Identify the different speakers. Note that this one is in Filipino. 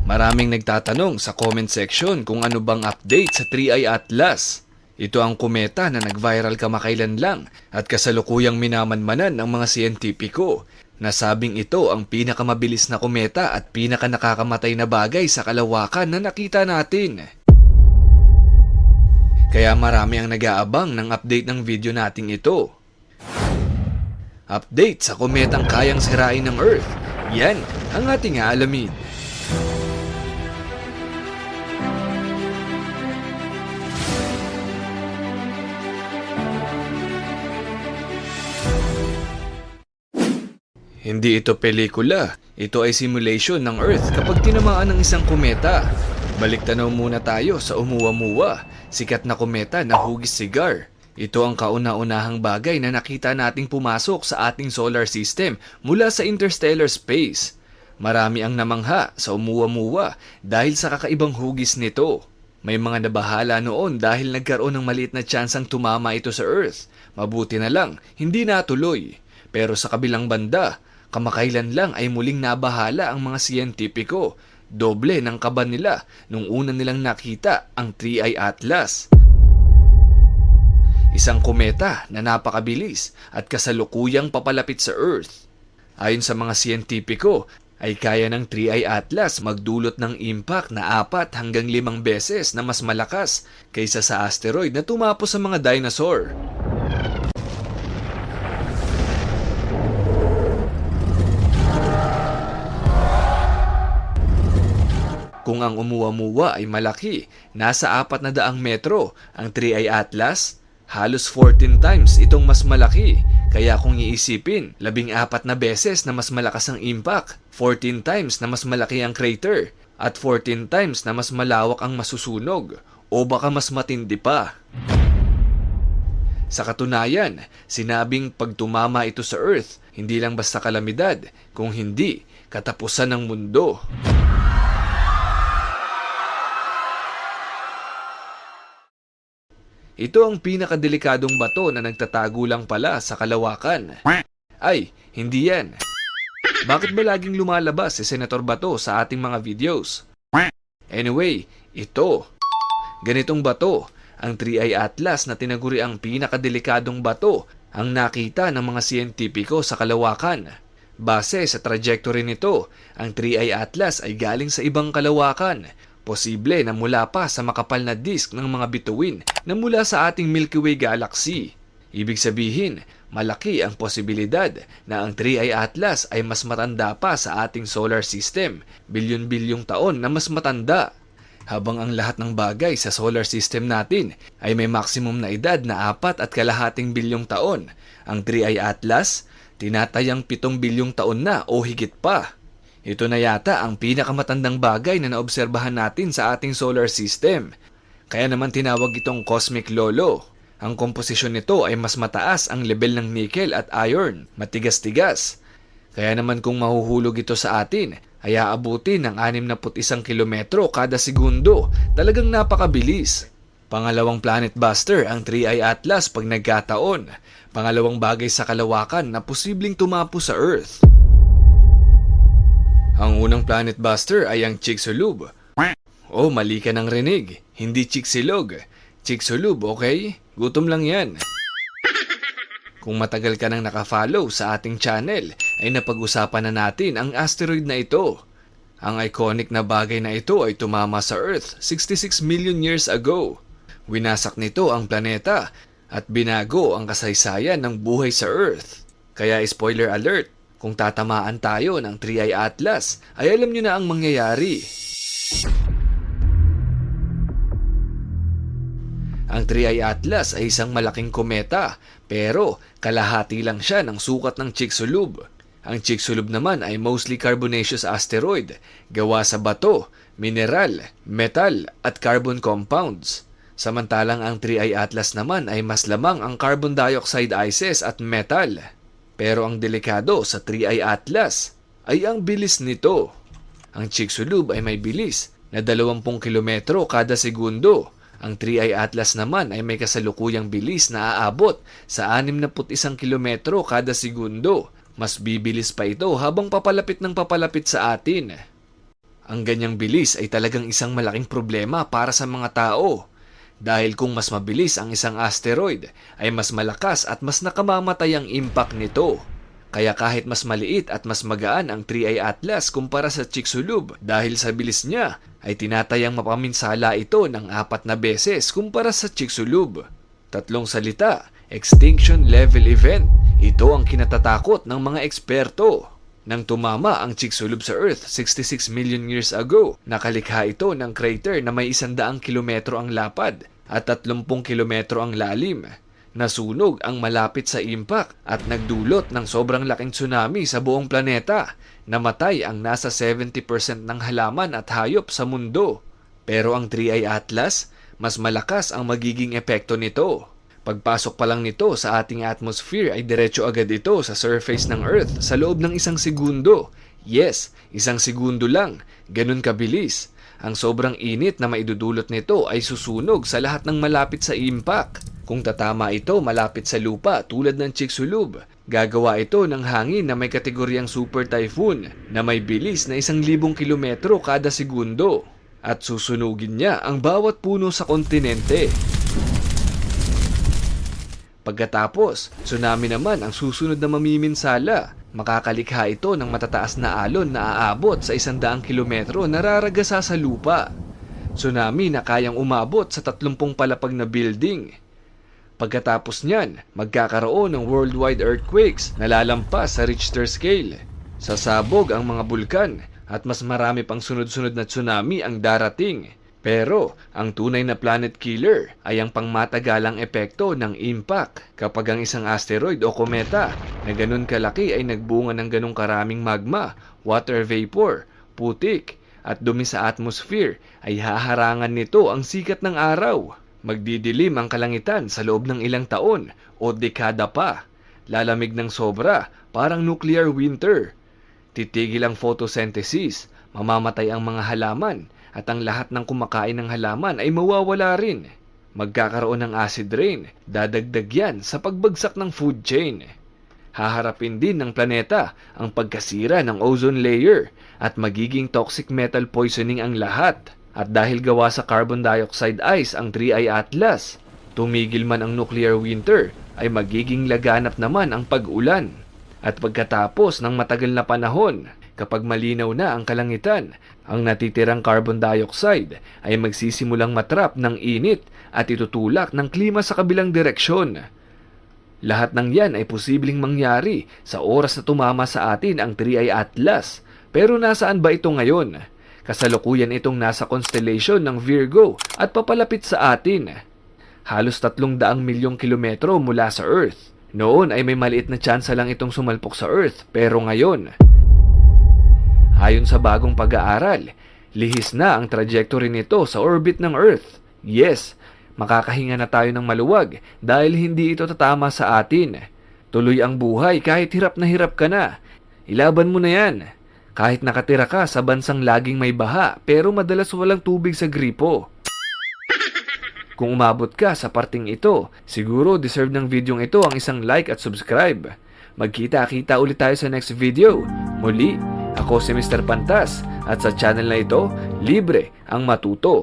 Speaker 1: Maraming nagtatanong sa comment section kung ano bang update sa 3i Atlas. Ito ang kometa na nag-viral kamakailan lang at kasalukuyang minamanmanan ng mga siyentipiko. Nasabing ito ang pinakamabilis na kometa at pinakanakakamatay na bagay sa kalawakan na nakita natin. Kaya marami ang nag-aabang ng update ng video nating ito. Update sa kometang kayang sirain ng Earth. Yan ang ating aalamin. Hindi ito pelikula, ito ay simulation ng Earth kapag tinamaan ng isang kometa. Balik tanaw muna tayo sa Oumuamua, sikat na kometa na hugis sigar. Ito ang kauna-unahang bagay na nakita nating pumasok sa ating solar system mula sa interstellar space. Marami ang namangha sa Oumuamua dahil sa kakaibang hugis nito. May mga nabahala noon dahil nagkaroon ng maliit na tsansang tumama ito sa Earth. Mabuti na lang, hindi natuloy. Pero sa kabilang banda, kamakailan lang ay muling nabahala ang mga siyentipiko. Doble ng kaba nila nung una nilang nakita ang 3i Atlas. Isang kometa na napakabilis at kasalukuyang papalapit sa Earth. Ayon sa mga siyentipiko, ay kaya ng 3i Atlas magdulot ng impact na 4 hanggang 5 beses na mas malakas kaysa sa asteroid na tumapos sa mga dinosaur. Kung ang Oumuamua ay malaki, nasa 400 metro, ang 3i Atlas, halos 14 times itong mas malaki. Kaya kung iisipin, 14 na beses na mas malakas ang impact, 14 times na mas malaki ang crater, at 14 times na mas malawak ang masusunog, o baka mas matindi pa. Sa katunayan, sinabing pag tumama ito sa Earth, hindi lang basta kalamidad, kung hindi, katapusan ng mundo. Ito ang pinakadelikadong bato na nagtatago lang pala sa kalawakan. Ay, hindi yan. Bakit ba laging lumalabas si Senator Bato sa ating mga videos? Anyway, ito. Ganitong bato, ang 3i Atlas na tinaguri ang pinakadelikadong bato, ang nakita ng mga siyentipiko sa kalawakan. Base sa trajectory nito, ang 3i Atlas ay galing sa ibang kalawakan. Posible na mula pa sa makapal na disk ng mga bituin na mula sa ating Milky Way galaxy. Ibig sabihin, malaki ang posibilidad na ang 3i Atlas ay mas matanda pa sa ating solar system, bilyon-bilyong taon na mas matanda. Habang ang lahat ng bagay sa solar system natin ay may maximum na edad na 4.5 bilyong taon, ang 3i Atlas tinatayang 7 bilyong taon na o higit pa. Ito na yata ang pinakamatandang bagay na naobserbahan natin sa ating solar system. Kaya naman tinawag itong cosmic lolo. Ang komposisyon nito ay mas mataas ang level ng nickel at iron, matigas-tigas. Kaya naman kung mahuhulog ito sa atin, ay aabutin ng 61 kilometro kada segundo. Talagang napakabilis. Pangalawang planet buster ang 3i Atlas pag nagkataon. Pangalawang bagay sa kalawakan na posibleng tumapo sa Earth. Ang unang planet buster ay ang Chicxulub. Oh, mali ka ng rinig. Hindi Chicxulub. Chicxulub, okay? Gutom lang yan. Kung matagal ka nang nakafollow sa ating channel, ay napag-usapan na natin ang asteroid na ito. Ang iconic na bagay na ito ay tumama sa Earth 66 million years ago. Winasak nito ang planeta at binago ang kasaysayan ng buhay sa Earth. Kaya spoiler alert, kung tatamaan tayo ng 3i Atlas, ay alam nyo na ang mangyayari. Ang 3i Atlas ay isang malaking kometa, pero kalahati lang siya ng sukat ng Chicxulub. Ang Chicxulub naman ay mostly carbonaceous asteroid, gawa sa bato, mineral, metal at carbon compounds. Samantalang ang 3i Atlas naman ay mas lamang ang carbon dioxide ices at metal. Pero ang delikado sa 3i Atlas ay ang bilis nito. Ang Chicxulub ay may bilis na 20 kilometro kada segundo. Ang 3i Atlas naman ay may kasalukuyang bilis na aabot sa 61 kilometro kada segundo. Mas bibilis pa ito habang papalapit ng papalapit sa atin. Ang ganyang bilis ay talagang isang malaking problema para sa mga tao. Dahil kung mas mabilis ang isang asteroid, ay mas malakas at mas nakamamatay ang impact nito. Kaya kahit mas maliit at mas magaan ang 3i Atlas kumpara sa Chicxulub, dahil sa bilis niya, ay tinatayang mapaminsala ito ng 4 na beses kumpara sa Chicxulub. 3 salita, extinction level event. Ito ang kinatatakot ng mga eksperto. Nang tumama ang Chicxulub sa Earth 66 million years ago, nakalikha ito ng crater na may 100 kilometro ang lapad at 30 kilometro ang lalim. Nasunog ang malapit sa impact at nagdulot ng sobrang laking tsunami sa buong planeta. Namatay ang nasa 70% ng halaman at hayop sa mundo. Pero ang 3i Atlas, mas malakas ang magiging epekto nito. Pagpasok pa lang nito sa ating atmosphere ay diretso agad ito sa surface ng Earth sa loob ng 1 segundo. Yes, 1 segundo lang. Ganun kabilis. Ang sobrang init na maidudulot nito ay susunog sa lahat ng malapit sa impact. Kung tatama ito malapit sa lupa tulad ng Chicxulub, gagawa ito ng hangin na may kategoryang super typhoon na may bilis na 1,000 kilometro kada segundo. At susunugin niya ang bawat puno sa kontinente. Pagkatapos, tsunami naman ang susunod na mamiminsala. Makakalikha ito ng matataas na alon na aabot sa 100 kilometro na raragasa sa lupa. Tsunami na kayang umabot sa 30 palapag na building. Pagkatapos niyan, magkakaroon ng worldwide earthquakes na lalampas sa Richter scale. Sasabog ang mga bulkan at mas marami pang sunod-sunod na tsunami ang darating. Pero, ang tunay na planet killer ay ang pangmatagalang epekto ng impact kapag ang isang asteroid o kometa na ganun kalaki ay nagbunga ng ganung karaming magma, water vapor, putik, at dumi sa atmosphere ay haharangan nito ang sikat ng araw. Magdidilim ang kalangitan sa loob ng ilang taon o dekada pa. Lalamig ng sobra, parang nuclear winter. Titigil ang photosynthesis, mamamatay ang mga halaman, at ang lahat ng kumakain ng halaman ay mawawala rin. Magkakaroon ng acid rain, dadagdag yan sa pagbagsak ng food chain. Haharapin din ng planeta ang pagkasira ng ozone layer at magiging toxic metal poisoning ang lahat. At dahil gawa sa carbon dioxide ice ang 3i Atlas, tumigil man ang nuclear winter ay magiging laganap naman ang pag-ulan. At pagkatapos ng matagal na panahon, kapag malinaw na ang kalangitan, ang natitirang carbon dioxide ay magsisimulang matrap ng init at itutulak ng klima sa kabilang direksyon. Lahat ng yan ay posibleng mangyari sa oras na tumama sa atin ang 3i Atlas. Pero nasaan ba ito ngayon? Kasalukuyan itong nasa constellation ng Virgo at papalapit sa atin. Halos 300 milyong kilometro mula sa Earth. Noon ay may maliit na tsansa lang itong sumalpok sa Earth, pero ngayon, ayon sa bagong pag-aaral, lihis na ang trajectory nito sa orbit ng Earth. Yes, makakahinga na tayo ng maluwag dahil hindi ito tatama sa atin. Tuloy ang buhay kahit hirap ka na. Ilaban mo na yan. Kahit nakatira ka sa bansang laging may baha pero madalas walang tubig sa gripo. Kung umabot ka sa parting ito, siguro deserve ng videong ito ang isang like at subscribe. Magkita-kita ulit tayo sa next video. Muli, ako si Mr. Pantas at sa channel na ito, libre ang matuto.